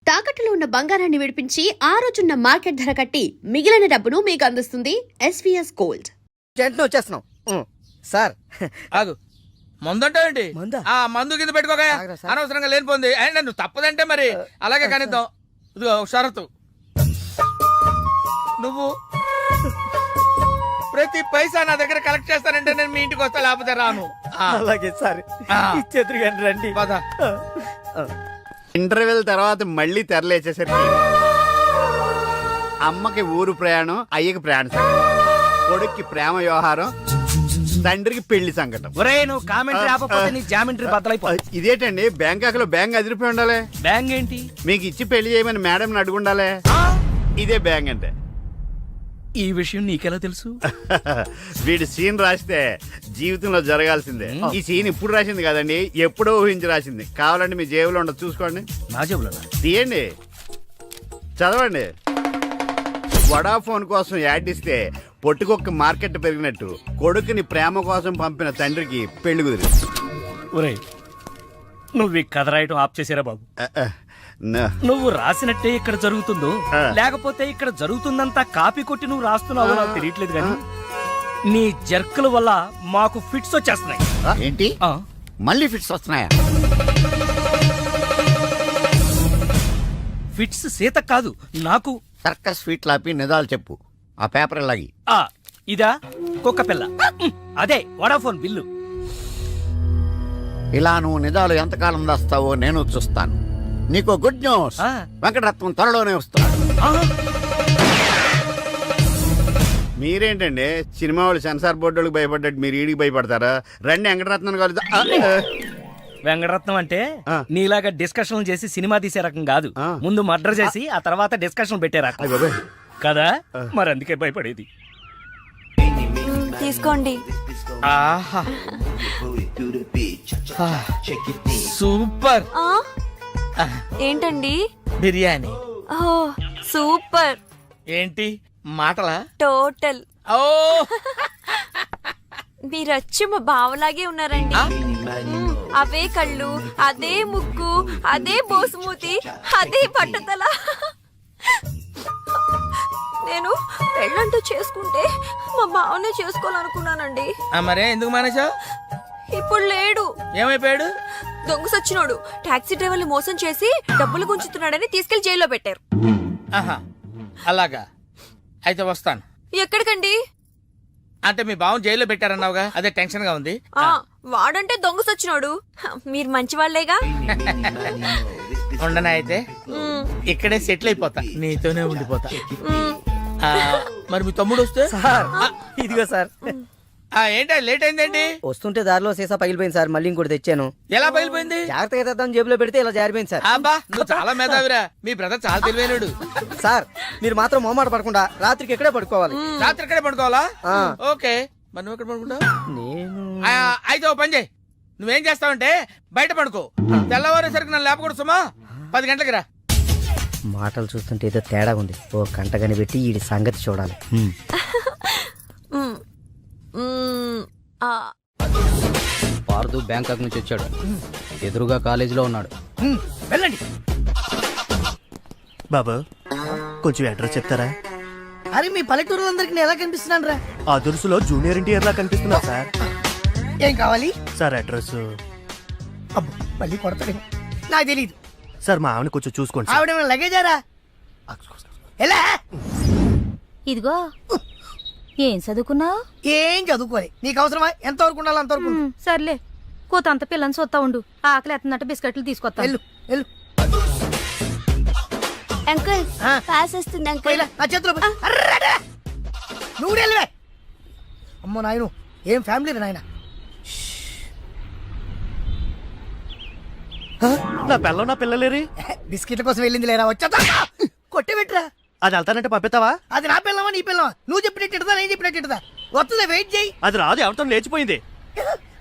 తాకట్టులో ఉన్న బంగారాన్ని విడిపించి ఆ రోజున్న మార్కెట్ ధర కట్టి మిగిలిన డబ్బును మీకు అందిస్తుంది ఎస్వీఎస్ గోల్డ్. వచ్చేస్తున్నాం సార్. ఆగు, మందంటావేంటి? ఆ మందు కింద పెట్టుకోగా అనవసరంగా లేనిపోయింది. నువ్వు తప్పదంటే మరి అలాగే కనిద్దాం. ఇదిగో షరతు, నువ్వు ప్రతి పైసా నా దగ్గర కలెక్ట్ చేస్తానంటే నేను మీ ఇంటికి వస్తా, లేకపోతే రాను. అలాగే సార్, ఇచ్చేద్దరు కానీ రండి. పద. ఇంటర్వెల్ తర్వాత మళ్ళీ తెరలేచేసరికి అమ్మకి ఊరు ప్రయాణం, అయ్యకి ప్రయాణ సంకటం, కొడుక్కి ప్రేమ వ్యవహారం, తండ్రికి పెళ్లి సంకటం. నువ్వు కామెంటరీ ఆపకపోతే నీ జామెంట్రీ బద్దలైపో. ఇదేంటండి, బ్యాంకాక్ లో బ్యాంక్ అదిరిపోయి ఉండాలి. బ్యాంగ్ ఏంటి? మీకు ఇచ్చి పెళ్లి చేయమని మేడం అడుగుండాలి. ఇదే బ్యాంక్ అంటే. ఈ విషయం నీకెలా తెలుసు? వీడి సీన్ రాస్తే జీవితంలో జరగాల్సిందే. ఈ సీన్ ఇప్పుడు రాసింది కదండి, ఎప్పుడో ఊహించి రాసింది. కావాలంటే మీ జేబులో ఉండదు, చూసుకోండి. నా జేబులో తీయండి, చదవండి. వడాఫోన్ కోసం యాడ్ ఇస్తే పొట్టుకొక్క మార్కెట్ పెరిగినట్టు కొడుకుని ప్రేమ కోసం పంపిన తండ్రికి పెళ్లి కుదిరింది. నువ్వు ఈ కథ రాయటం ఆప్ చేసారా బాబు? నువ్వు రాసినట్టే ఇక్కడ జరుగుతుందో లేకపోతే ఇక్కడ జరుగుతుందంతా కాపీ కొట్టి నువ్వు రాస్తున్నావో నాకు తెలియట్లేదు కానీ నీ జర్కుల వల్ల మాకు ఫిట్స్ వచ్చేస్తున్నాయి. ఏంటి మళ్ళీ ఫిట్స్ వస్తున్నాయా? ఫిట్స్ సీత కాదు నాకు. సర్కస్ ఫీట్ లాపి నిజాలు చెప్పు. ఆ పేపర్ లాగి. ఇదా కుక్క పిల్ల, అదే వడాఫోన్ బిల్లు. ఇలా నువ్వు నిజాలు ఎంతకాలం దాస్తావో నేను చూస్తాను. నీకు గుడ్ న్యూస్, వెంకటరత్నం త్వరలోనే వస్తున్నాడు. మీరేంటండి సినిమా వాళ్ళు సెన్సార్ బోర్డులకు భయపడ్డట్టు మీరు ఈడికి భయపడతారా? రండి వెంకటరత్నం కలుద్దాం. వెంకటరత్నం అంటే నీలాగా డిస్కషన్ చేసి సినిమా తీసే రకం కాదు. ముందు మర్డర్ చేసి ఆ తర్వాత డిస్కషన్ పెట్టే రకం కదా. మరి అందుకే భయపడేది. తీసుకోండి. సూపర్. ఏంటండి? బిర్యానీ. సూపర్. ఏంటి మాటలా? టోటల్. ఓ, మీరచ్చి మా బావలాగే ఉన్నారండి. అవే కళ్ళు, అదే ముక్కు, అదే బోసుమూతి, అదే పట్టుదల. నేను పెళ్ళంటూ చేసుకుంటే మా బావనే చేసుకోవాలనుకున్నానండి. మరే ఎందుకు మానేశావు? ఇప్పుడు లేడు. ఏమైపోయాడు? దొంగ సచ్చినోడు టాక్సీ డ్రైవర్ని మోసం చేసి డబ్బులు గుంచుతున్నాడని తీసుకెళ్లి జైల్లో పెట్టారు. అలాగా, అయితే వస్తాను. ఎక్కడికండి? అంటే మీ బావ జైల్లో పెట్టారన్నావుగా, అదే టెన్షన్ గా ఉంది. వాడంటే దొంగ సచ్చినోడు, మీరు మంచి వాళ్లేగా. ఉండనా అయితే ఇక్కడే సెటిల్ అయిపోతా, నీతోనే ఉండిపోతా. మరి మీ తమ్ముడు వస్తే? ఇదిగో సార్. ఏంటా లేట్ అయిందేంటి? వస్తుంటే దారిలో సీసా పగిలిపోయింది సార్, మళ్ళీ ఇంకోటి తెచ్చాను. ఎలా పగిలిపోయింది? జాగ్రత్తగా తెద్దాం జేబులో పెడితే ఇలా జారిపోయింది సార్. అబ్బా, నువ్వు చాలా మేధావిరా. మీ బ్రదర్ చాలా తెలివైనడు. సార్ మీరు మాత్రం మొహమాట పడకుండా రాత్రికి ఎక్కడే పడుకోవాలి. రాత్రి ఎక్కడే పడుకోవాలా? ఓకే, మరి నువ్వు ఎక్కడ పడుకుంటావు? నేను అయితే ఓ పని చేయి, నువ్వేం చేస్తావంటే బయట పడుకో. తెల్లవారేసరికి నన్ను లేపకూడదు సుమా. 10 గంటలకి రా. మాటలు చూస్తుంటే ఏదో తేడా ఉంది. ఓ గంట కనిపెట్టి ఈ సంగతి చూడాలి. పార్దు బ్యాంకాక్ నుంచి వచ్చాడు. ఎదురుగా కాలేజీలో ఉన్నాడు. వెళ్ళండి. బాబు కొంచెం అడ్రస్ చెప్తారా? అరే మీ పల్లెటూరులందరికి నేను ఎలా కనిపిస్తున్నాను రా? ఆ దురుసులో జూనియర్ ఎన్టీఆర్ లా కనిపిస్తున్నా సార్. ఏం కావాలి సార్? అడ్రస్. అబ్బో మళ్ళీ కొడతాడేమో, నాకు తెలీదు సార్. మా ఆవిడ కొంచెం చూసుకోండి. ఆవిడ లగేజారా? ఎలా? ఇదిగో, ఏం చదువుకున్నావు? ఏం చదువుకోలే. నీకు అవసరమా? ఎంతవరకు ఉండాలి అంతవరకు. సర్లే, కోతంత పిల్లని చూస్తా ఉండు. ఆకలి ఎత్తనట్టు బిస్కెట్లు తీసుకొస్తా. వెళ్ళు వెళ్ళు. అంకుల్ పాస్ వస్తుంది అంకుల్. నా చేతిలో నువ్వు వెళ్ళవే. అమ్మో నాయను, ఏం ఫ్యామిలీ నాయన. నా పిల్ల నా పిల్లలేరి బిస్కెట్ల కోసం వెళ్ళింది లేరా? వచ్చా కొట్టే పెట్టరా. అది వెళ్తానంటే పంపిస్తావా? అది నా పిల్లవా నీ పిల్లవా? నువ్వు చెప్పినట్టు నేను చెప్పినట్టు వస్తుందా? వెయిట్ చేయి. అది రాదు, ఎవరితో లేచిపోయింది.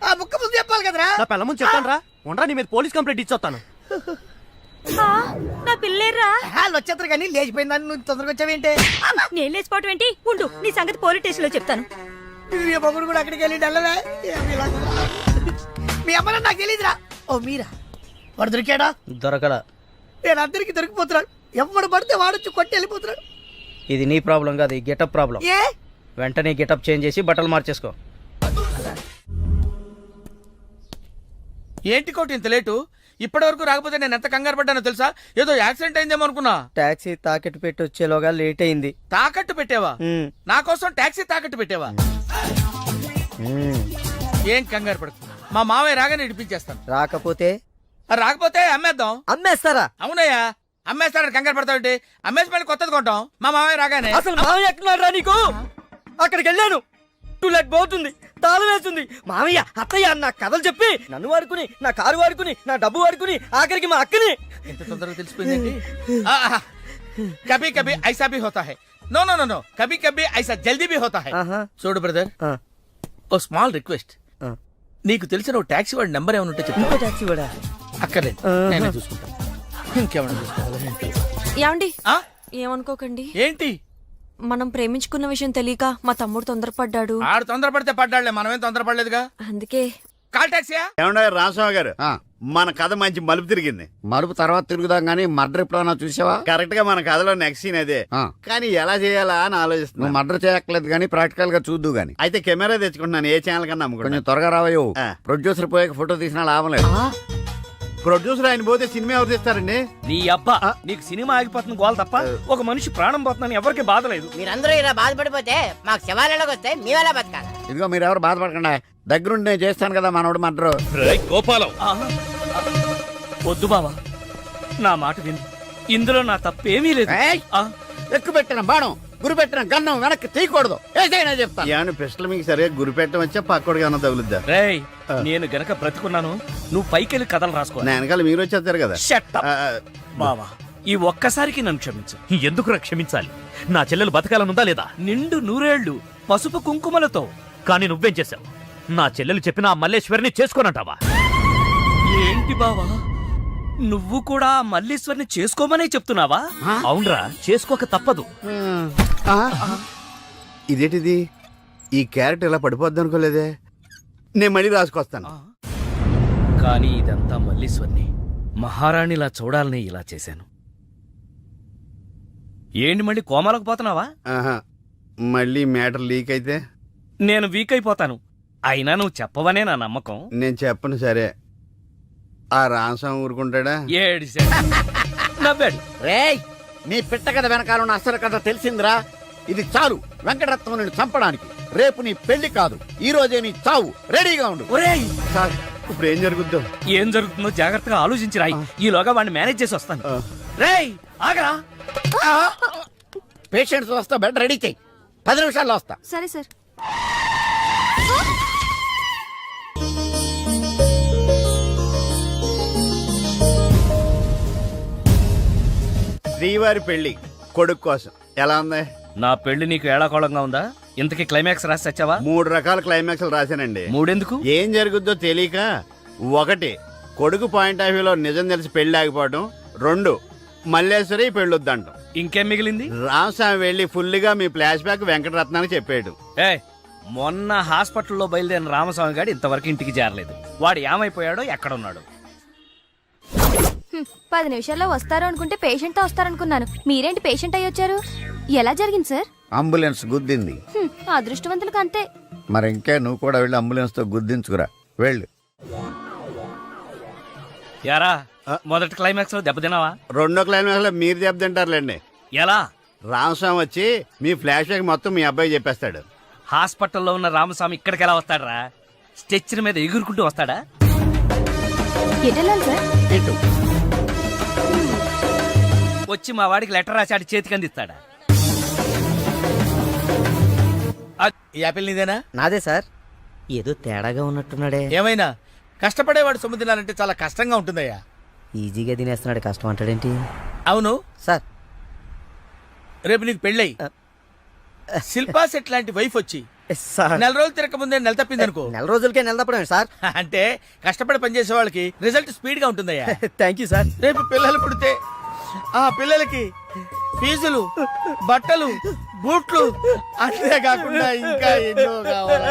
ఆ బుక్క ముందు చెప్పాలి కదరా. నా పిల్ల ముందు చెప్తాను రా. ఉండరా, నీ మీద పోలీస్ కంప్లైంట్ ఇచ్చొస్తాను. నా పిల్లేరా? వచ్చేస్తారు కానీ లేచిపోయిందని నువ్వు తొందరగా వచ్చావేంటే? నేను లేచిపోవటం ఏంటి? ఉండు, నీ సంగతి పోలీస్ స్టేషన్ లో చెప్తాను. మొగుడు కూడా అక్కడికి వెళ్ళి డల్లవే. మీ అమ్మ నాకు తెలియదురా. ఓ మీరా? వాడు దొరికాడా? దొరకలా. నేను అందరికి దొరికిపోతున్నాను. ఎవడు పడితే వాడొచ్చి కొట్టి వెళ్ళిపోతున్నాడు. ఇది నీ ప్రాబ్లం కాదు, ఈ గెటప్ ప్రాబ్లం. ఏ వెంటనే గెటప్ చేంజ్ చేసి బట్టలు మార్చేసుకో. ఏంటి కోటి ఇంత లేటు? ఇప్పటి వరకు రాకపోతే నేను ఎంత కంగారు పడ్డానో తెలుసా? ఏదో యాక్సిడెంట్ అయిందేమో అనుకున్నా. టాక్సీ తాకెట్టు పెట్టి వచ్చేలోగా లేట్ అయింది. తాకట్టు పెట్టావా? నా కోసం టాక్సీ తాకట్టు పెట్టావా? ఏం కంగారు పడకు, మా మావయ్య రాగానే ఇడిపించేస్తాను. రాకపోతే రాకపోతే అమ్మేద్దాం. అమ్మేస్తారా? అవునయ్యా, అమ్మేస్తాడు. కంగారు పడతావు? అమ్మేసి మళ్ళీ కొత్తది కొంటాం మా మావయ్య రాగానే. అసలు మామయ్య ఎక్కడున్నారా నీకు? అక్కడికి వెళ్ళాను, టూలెట్ పోతుంది, తాళం వేస్తుంది. మామయ్య అత్తయ్య నా కథలు చెప్పి నన్ను వాడుకుని, నా కారు వాడుకుని, నా డబ్బు వాడుకుని, ఆఖరికి మా అక్కని. ఎంత తొందరగా తెలిసిపోయిందండి. కభీ కభీ ఐసా భీ హోతా హై. నో నో నో నో, కభీ కభీ ఐసా జల్దీ భీ హోతా హై. చూడు బ్రదర్, ఓ స్మాల్ రిక్వెస్ట్. నీకు తెలిసిన ఓ టాక్సీ వాడి నెంబర్ ఏమైనా ఉంటే చెప్తా. టాక్సీ వాడా? అక్కర్లేదు, నేనే చూసుకుంటా. ఇంకేమైనా చూసుకోవాలి. ఏమండి ఆ? ఏమనుకోకండి, ఏంటి? మనం ప్రేమించుకున్న విషయం తెలియక మా తమ్ముడు తొందరపడ్డాడు. ఆడు తొందరపడితే పడ్డాడులే, మనమేం తొందరపడలేదుగా. అందుకే కాల్ టాక్సీయా? ఏమన్నా రామస్వామి గారు, మన కథ మంచి మలుపు తిరిగింది. మరుపు తర్వాత తిరుగుదాం గానీ మర్డర్ ఎప్పుడన్నా చూసావా? కరెక్ట్ గా మన కథలో నెక్స్ట్ సీన్ అదే. కానీ ఎలా చేయాలా అని నువ్వు ఆలోచిస్తున్నా. మర్డర్ చేయక్కర్లేదు గానీ ప్రాక్టికల్ గా చూద్దు గానీ. అయితే కెమెరా తెచ్చుకుంటున్నాను, ఏ ఛానల్ కన్నా కొంచెం అమ్ముకుంటాను. త్వరగా రావయ్యో. ఆ. ప్రొడ్యూసర్ పోయాక ఫోటో తీసినా లాభం లేదు. ప్రొడ్యూసర్ ఆయన పోతే సినిమా ఎవరు తీస్తారండి? నీ అబ్బా, నీకు సినిమా ఆగిపోతుంది గోల తప్ప ఒక మనిషి ప్రాణం పోతుందని ఎవరికి బాధ లేదు. మీరందరూ ఇలా బాధపడిపోతే మాకు శవాలలోకి వస్తే మీ వల్ల బతకాలి. ఇదిగో మీరు ఎవరు బాధపడకుండా, దగ్గరుండి నేను చేస్తాను కదా మనోడు మర్డర్. గోపాలం, వద్దు బావా, నా మాట విను. ఇందులో నా తప్పేమీ లేదు. ఆ, ఎక్కువ పెట్టిన బాణం, గురి పెట్టిన గన్నం వెనక్కి తీయకూడదు. ఏదైనా చెప్తాను. ఏమన్నా పిస్టల్ మీకు సరిగా గురి పెట్టడం వచ్చా పక్కడికి అన్న తగులుద్దా? రేయ్, నేను గనక బ్రతుకున్నాను, నువ్వు పైకెళ్ళి కథలు రాసుకో. నా వెనకాల మీరు వచ్చేస్తారు కదా. Shut up. ఆ, బావా, ఈ ఒక్కసారికి నన్ను క్షమించు. ఎందుకురా క్షమించాలి? నా చెల్లెలు బతకాలనుందా లేదా? నిండు నూరేళ్లు పసుపు కుంకుమలతో. కానీ నువ్వేం చేశావు? నా చెల్లెలు చెప్పిన ఆ మల్లేశ్వరిని చేసుకోనంటావా? ఏంటి బావా, నువ్వు కూడా మల్లీశ్వరిని చేసుకోమనే చెప్తున్నావా? అవునరా, చేసుకోక తప్పదు. ఇదేంటిది? ఈ క్యారెట్ ఇలా పడిపోద్ది అనుకోలేదే. నేను మళ్ళీ రాసుకొస్తాను. కానీ ఇదంతా మల్లీశ్వరిని మహారాణిలా చూడాలని ఇలా చేశాను. ఏంటి మళ్ళీ కోమాలకు పోతున్నావా? ఆహా, మళ్ళీ మ్యాటర్ లీక్ అయితే నేను వీక్ అయిపోతాను. అయినా నువ్వు చెప్పవనే నా నమ్మకం. నేను చెప్పను. సరే, ఆ రామస్వామి ఊరుకుంటాడా? ఏడిశాడు, నవ్వాడు. రేయ్, నీ పిట్ట కథ వెనకాల ఉన్న అసలు కథ తెలిసిందిరా. ఇది చాలు వెంకటరత్నం నిన్ను చంపడానికి. రేపు నీ పెళ్లి కాదు, ఈ రోజే నీ చావు. రెడీగా ఉండు. ఒరేయ్, సార్, ఇప్పుడు ఏం జరుగుద్దో? ఏం జరుగుతుందో జాగ్రత్తగా ఆలోచించి రాయి. ఈలోగా వాడిని మేనేజ్ చేసి వస్తాను. రేయ్, ఆగరా. పేషెంట్స్ వస్తా, బెడ్ రెడీ చెయ్యి. 10 నిమిషాల్లో వస్తా. సరే సార్. శ్రీవారి పెళ్లి కొడుకు కోసం ఎలా ఉంది? నా పెళ్లి నీకు ఏడాకోళంగా ఉందా? ఇంతకీ క్లైమాక్స్ రాసి వచ్చావా? 3 రకాల క్లైమాక్స్లు రాశానండి. మూడెందుకు? ఏం జరుగుద్దో తెలియక. 1, కొడుకు పాయింట్ ఆఫ్ వ్యూలో నిజం తెలిసి పెళ్లి ఆగిపోవడం. 2, మల్లేశ్వరి పెళ్ళొద్దంటాం. ఇంకేం మిగిలింది? రామస్వామి వెళ్ళి ఫుల్గా మీ ఫ్లాష్ బ్యాక్ వెంకటరత్నానికి చెప్పాడు. ఏ, మొన్న హాస్పిటల్లో బయలుదేరిన రామస్వామి గారు ఇంతవరకు ఇంటికి చేరలేదు. వాడు ఏమైపోయాడో, ఎక్కడున్నాడు? 10 నిమిషాల్లో వస్తారు అనుకుంటే పేషెంట్ తో వస్తారనుకున్నాను. మీరేంటి పేషెంట్ అయ్యి వచ్చారు? ఎలా జరిగింది సార్? అంబులెన్స్ గుద్దింది. అదృష్టవంతులకు అంతే. మరి ఇంకే నువ్వు కూడా వెళ్ళి అంబులెన్స్ తో గుద్దించుకురా. వెళ్ళు. యారా, మొదటి క్లైమాక్స్ లో దెబ్బతిన్నావా? 2వ క్లైమాక్స్ లో మీరు దెబ్బతింటారులేండి. ఎలా? రామస్వామి వచ్చి మీ ఫ్లాష్ బ్యాక్ మొత్తం మీ అబ్బాయి చెప్పేస్తాడు. హాస్పిటల్లో ఉన్న రామస్వామి ఇక్కడికి ఎలా వస్తాడరా? స్ట్రెచ్చర్ మీద ఎగురుకుంటూ వస్తాడా? ఎటెళ్ళాలి సార్? ఇటు. వచ్చి మా వాడికి లెటర్ రాశాడు, చేతికి అందిస్తాడా? ఈ యాపిల్ నీదేనా? నాదే సార్. ఏదో తేడాగా ఉన్నట్టున్నాడే. ఏమైనా కష్టపడేవాడు సొమ్ము తినాలంటే చాలా కష్టంగా ఉంటుందయ్యా. ఈజీగా తినేస్తున్నాడు, కష్టం అంటాడేంటి? అవును సార్, రేపు నీకు పెళ్ళై శిల్పా సెట్ లాంటి వైఫ్ వచ్చి సార్, 4 రోజులు తిరగక ముందే నెల తప్పింది అనుకో. 4 రోజులకే నెలదప్పడం సార్. అంటే కష్టపడి పనిచేసే వాళ్ళకి రిజల్ట్ స్పీడ్ గా ఉంటుందయ్యా. Thank you sir. రేపు పిల్లలు పుడితే ఆ పిల్లలకి ఫీజులు, బట్టలు, బూట్లు, అంతేకాకుండా ఇంకా ఎన్నో కావాలి.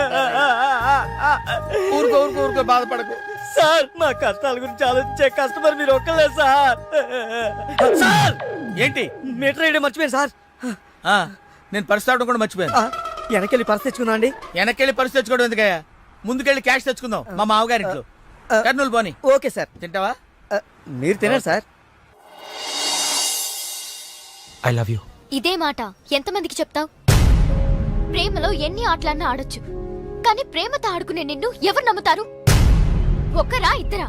ఊరుకో ఊరుకో ఊరుకో, బాధపడకు. సార్ మా కష్టాల గురించి ఆలోచించే కస్టమర్ మీరు ఒక్కలే సార్. సార్ ఏంటి మీటర్ వేయడం మర్చిపోయాను సార్. ఆ, నేను పర్స్ తావడం కూడా మర్చిపోయాను. వెనకెళ్ళి పర్స్ తెచ్చుకుందా అండి? వెనక్కెళ్ళి పర్స్ తెచ్చుకోవడం ఎందుకయ్యా, ముందుకెళ్ళి క్యాష్ తెచ్చుకుందాం మా మామగారింట్లో. కర్నూలు పోని. Okay sir. తింటావా? మీరు తినారు సార్. I love you. ఇదే మాట ఎంతమందికి చెప్తావు? ప్రేమలో ఎన్ని ఆటలన్నా ఆడొచ్చు, కానీ ప్రేమతో ఆడుకునే నిన్ను ఎవరు నమ్ముతారు? ఒక్కరా ఇద్దరా?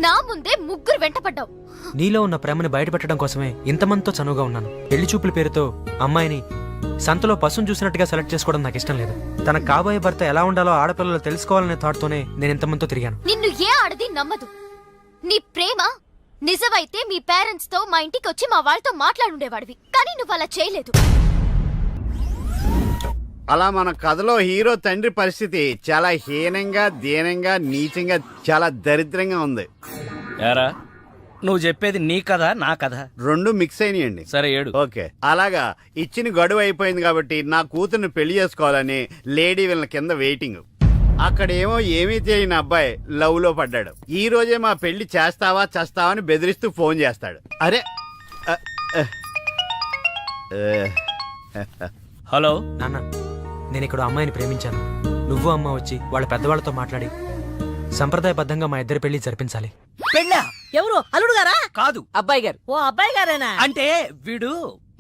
నా ముందే ముగ్గురు వెంటపడ్డావు. నీలో ఉన్న ప్రేమని బయటపెట్టడం కోసమే ఇంతమందితో చనువుగా ఉన్నాను. పెళ్లి చూపుల పేరుతో అమ్మాయిని సంతలో పశువును చూసినట్టుగా సెలెక్ట్ చేసుకోవడం నాకు ఇష్టం లేదు. తన కాబోయే భర్త ఎలా ఉండాలో ఆడపిల్లలు తెలుసుకోవాలనే థాట్తోనే నేను ఇంతమందితో తిరిగాను. నిన్ను ఏ ఆడది నమ్మదు. నీ ప్రేమ నిజమైతే మీ పేరెంట్స్ తో మా ఇంటికి వచ్చి మా వాళ్ళతో మాట్లాడుండేవాడివి, కానీ నువ్వు అలా చేయలేదు. అలా మన కథలో హీరో తండ్రి పరిస్థితి చాలా హీనంగా, దీనంగా, నీచంగా, చాలా దరిద్రంగా ఉంది. యారా నువ్వు చెప్పేది నీ కథ నా కథ? రెండు మిక్స్ అయినాయండి. సరే ఏడు. ఓకే, అలాగా ఇచ్చిన గడువు అయిపోయింది కాబట్టి నా కూతుర్ని పెళ్లి చేసుకోవాలని లేడీ వీళ్ళ కింద వెయిటింగ్. అక్కడేమో ఏమీ తెలియని అబ్బాయి లవ్ లో పడ్డాడు. ఈ రోజే మా పెళ్లి చేస్తావా చేస్తావా అని బెదిరిస్తూ ఫోన్ చేస్తాడు. అరే హలో నాన్న, నేను ఇక్కడ అమ్మాయిని ప్రేమించాను. నువ్వు అమ్మ వచ్చి వాళ్ళ పెద్దవాళ్ళతో మాట్లాడి సంప్రదాయబద్ధంగా మా ఇద్దరి పెళ్లి జరిపించాలి. పెళ్ళా? ఎవరు? అల్లుడు గారా? కాదు, అబ్బాయి గారు. ఓ అబ్బాయి గారేనా? అంటే వీడు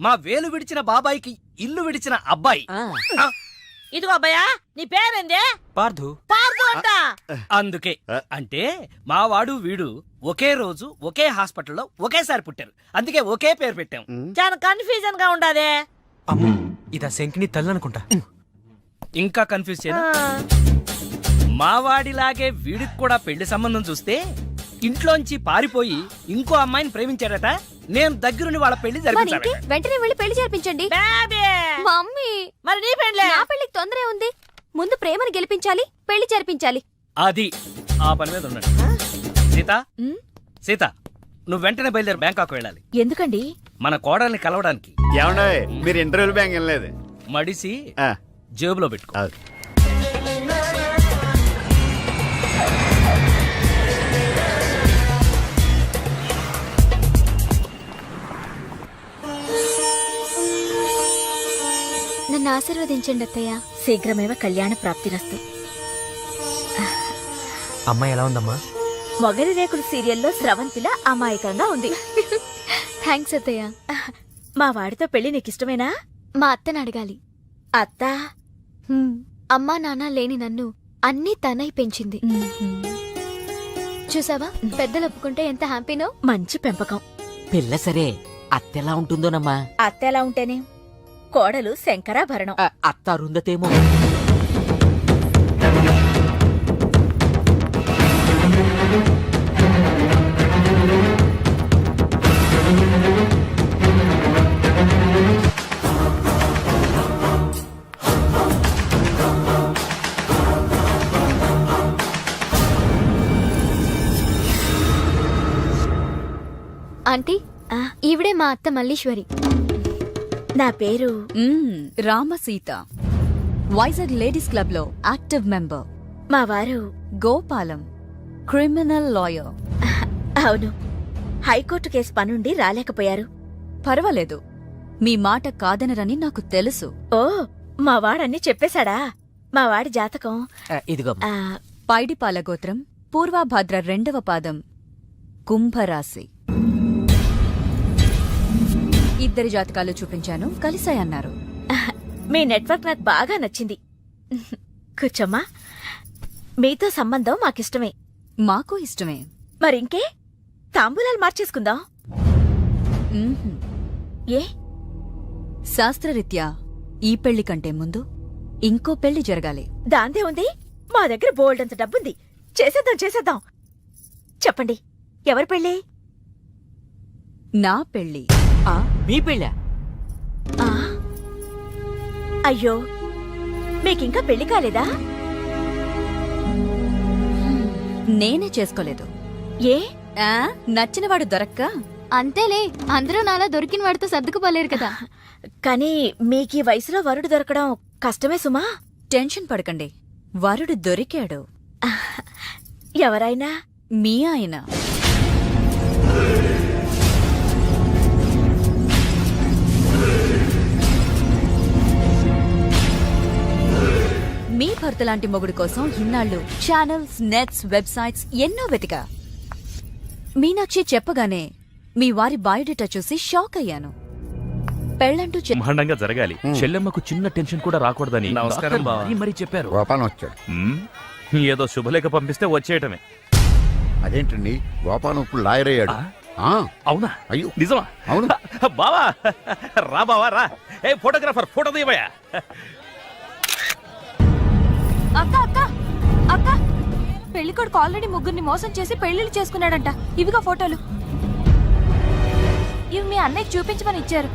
మా వేలు విడిచిన బాబాయికి ఇల్లు విడిచిన అబ్బాయి. ఆ, ఇదిగో అబ్బాయా, నీ పేరేందే? పార్థు. పార్దు అంట. అందుకే అంటే మా వాడు వీడు ఒకే రోజు ఒకే హాస్పిటల్లో ఒకేసారి పుట్టారు, అందుకే ఒకే పేరు పెట్టాం. చాలా కన్ఫ్యూజన్ గా ఉండాదే. అమ్మో, ఇదా శంకిని తల్లనుకుంటా. ఇంకా కన్ఫ్యూజ్ చేయను. మావాడిలాగే వీడికి కూడా పెళ్లి సంబంధం చూస్తే ఇంట్లోంచి పారిపోయి ఇంకో అమ్మాయిని ప్రేమించాడట. నేను దగ్గరుని వాళ్ళ పెళ్లి జరిపించాను. వెంటనే వెళ్ళి పెళ్లి జరిపించండి. మమ్మీ, మరి నీ పెళ్ళే? నా పెళ్లికి తొందరే ఉంది. ముందు ప్రేమను గెలిపించాలి, పెళ్లి జరిపించాలి. అది ఆ పని మీద ఉన్నాడు. సీత, సీత, నువ్వు వెంటనే బయలుదేరి బ్యాంకాక్ వెళ్ళాలి. ఎందుకండి? మన కోడల్ని కలవడానికి. ఏమన్నా మీరు ఇంటర్వ్యూలు బ్యాంక్ వెళ్ళలేదు? మడిసి జేబులో పెట్టుకో. నన్ను ఆశీర్వదించండి అత్తయ్య. శీఘ్రమేవ కళ్యాణ ప్రాప్తిరస్తు. అమ్మాయి ఎలా ఉందమ్మా? మొగలి రేకుడు సీరియల్లో స్రవంతిలా అమాయకంగా ఉంది. థ్యాంక్స్ అత్తయ్య. మా వాడితో పెళ్లి నీకిష్టమేనా? మా అత్తని అడగాలి. అత్తా? అమ్మా నాన్న లేని నన్ను అన్నీ తనై పెంచింది. చూసావా, పెద్దలు ఒప్పుకుంటే ఎంత హ్యాపీనో. మంచి పెంపకం. పిల్ల సరే, అత్తెలా ఉంటుందోనమ్మా? అత్త ఎలా ఉంటేనే, కోడలు శంకరాభరణం. అత్త అరుందతేమో. ఆంటీ, ఈవిడే మా అత్త మల్లీశ్వరి. నా పేరు రామసీత, వైజాగ్ లేడీస్ క్లబ్ లో యాక్టివ్ మెంబర్. మా వారు గోపాలం, క్రిమినల్ లాయర్. అవును, హైకోర్టు కేసు పనుండి రాలేకపోయారు. పర్వాలేదు, మీ మాట కాదనరని నాకు తెలుసు. ఓ, మా వాడన్ని చెప్పేశాడా? మా వాడి జాతకం ఇదిగో. పైడిపాల గోత్రం, పూర్వాభాద్ర 2వ పాదం, కుంభరాశి. ఇద్దరి జాతకాలు చూపించాను, కలిసాయన్నారు. మీ నెట్వర్క్ నాకు బాగా నచ్చింది. కూర్చోమ్మా. మీతో సంబంధం మాకిష్టమే. మాకు ఇష్టమే. మరింకే, తాంబూలాలు మార్చేసుకుందాం. ఏ? శాస్త్రరీత్యా ఈ పెళ్లి కంటే ముందు ఇంకో పెళ్లి జరగాలి. దాందే ఉంది, మా దగ్గర బోల్డంత డబ్బుంది. చేసేద్దాం చేసేద్దాం. చెప్పండి, ఎవరి పెళ్ళి? నా పెళ్లి. మీ పెళ్ళ? అయ్యో, మీకింకా పెళ్లి కాలేదా? నేనే చేసుకోలేదు. ఏ? నచ్చినవాడు దొరక్క? అంతేలే, అందరూ నాలా దొరికిన వాడితో సర్దుకుపోలేరు కదా. కానీ మీకీ వయసులో వరుడు దొరకడం కష్టమే సుమా. టెన్షన్ పడకండి, వరుడు దొరికాడు. ఎవరైనా మీ ఆయన. మీ భర్త లాంటి మొగుడు కోసం ఇన్నాళ్ళు ఛానల్స్, నెట్స్, వెబ్సైట్స్ ఎన్నో వెతికా. మీనాక్షి చెప్పగానే మీ వారి బయోడేటా చూసి షాక్ అయ్యాను. పెళ్ళంటూ బ్రహ్మాండంగా జరగాలి. చెల్లెమ్మకు చిన్న టెన్షన్ కూడా రాకూడదని నమస్కారం డాక్టర్ బావ. మరీ చెప్పారు. గోపాలం వచ్చాడు. ఏదో శుభలేఖ పంపిస్తే వచ్చేయటమే. అదేంటండి గోపాలం ఇప్పుడు లాయర్ అయ్యాడు. అవునా? అయ్యో నిజమా? అవును. బావా రా, బావా రా. ఏ ఫోటోగ్రాఫర్, ఫోటో తీయబోయా. అక్క అక్క అక్క పెళ్లికొడుకు ఆల్రెడీ ముగ్గురిని మోసం చేసి పెళ్లిళ్ళు చేసుకున్నాడంట. ఇవిగా ఫోటోలు. ఇవి మీ అన్నయ్యకి చూపించమని ఇచ్చారు.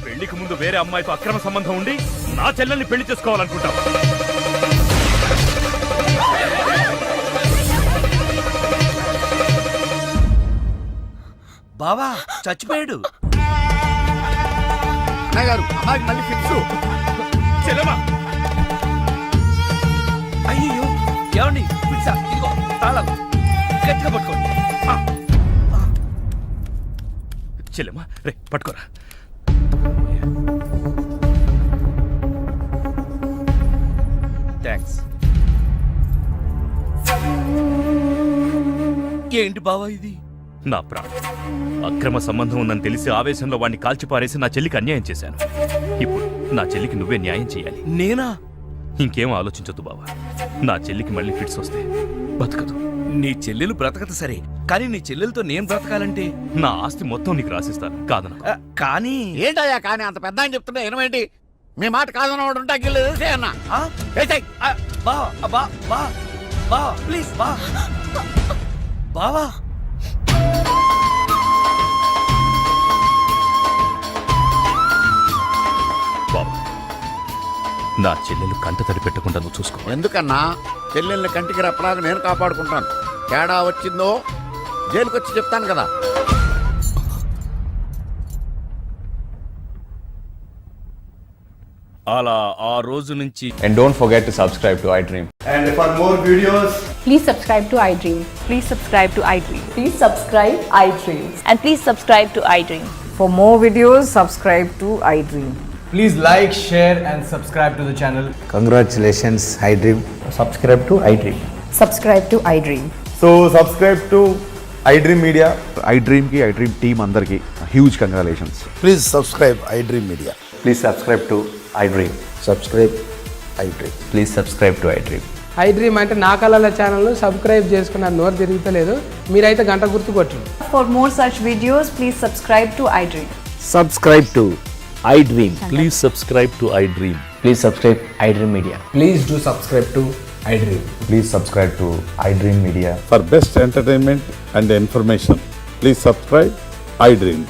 పెళ్లికి ముందు వేరే అమ్మాయితో అక్రమ సంబంధం ఉండి నా చెల్లెల్ని పెళ్లి చేసుకోవాలనుకుంటాం. బావా చచ్చిపోయాడు. అన్నయ్య గారు అమ్మాయికి మళ్ళీ ఫిక్స్. చెల్లెమ్మా, అయ్యో ఏమండి పిలిచా, ఇదిగో తాళాలు గట్టిగా పట్టుకోండి. చెల్లెమ్మా రే పట్టుకోరా. థ్యాంక్స్. ఏంటి బావా ఇది? నా ప్రాణం. అక్రమ సంబంధం ఉందని తెలిసి ఆవేశంలో వాడిని కాల్చిపారేసి నా చెల్లికి అన్యాయం చేశాను. ఇప్పుడు నా చెల్లికి నువ్వే న్యాయం చేయాలి. నేనా? ఇంకేం ఆలోచించొద్దు బావా. నా చెల్లికి మళ్ళీ ఫిట్స్ వస్తే బతకదు. నీ చెల్లెలు బ్రతకదు సరే, కానీ నీ చెల్లెలతో నేను బ్రతకాలంటే నా ఆస్తి మొత్తం నీకు రాసిస్తాను. కాదనకు. కానీ ఏంటయ్యా కానీ అంత పెద్ద ఆయన చెప్తున్నా ఏమేంటి? మీ మాట కాదన్నవాడు ఉంటా అన్న. బా ప్లీజ్ బా బావా. బావా, నా చెల్లెలు కంట తడి పెట్టకుండా నువ్వు చూసుకో. ఎందుకన్నా చెల్లెల్ని కంటికి రెప్పలాగా నేను కాపాడుకుంటాను. తేడా వచ్చిందో జైలుకి వచ్చి చెప్తాను కదా. అలా ఆ రోజు నుంచి And don't forget to subscribe to iDream. And for more videos, Please subscribe to iDream. Please subscribe to iDream. Please subscribe iDream. And please subscribe to iDream. For more videos, subscribe to iDream. Please like, share and subscribe to the channel. Congratulations iDream. Subscribe to iDream. Subscribe to iDream. So subscribe to iDream Media. iDream ki iDream team andarki huge congratulations. Please subscribe iDream media. Please subscribe to iDream. Subscribe iDream. Please subscribe to iDream. iDream అంటే నా కళల channel subscribe చేసుకున్న నోరు తిరుగుతలేదు. మీరైతే గంట గుర్తు కొట్టండి. For more such videos, please subscribe to iDream. Subscribe to iDream. Please subscribe to iDream. Please subscribe iDream Media. Please do subscribe to iDream. Please subscribe to iDream Media. For best entertainment and information, please subscribe iDream.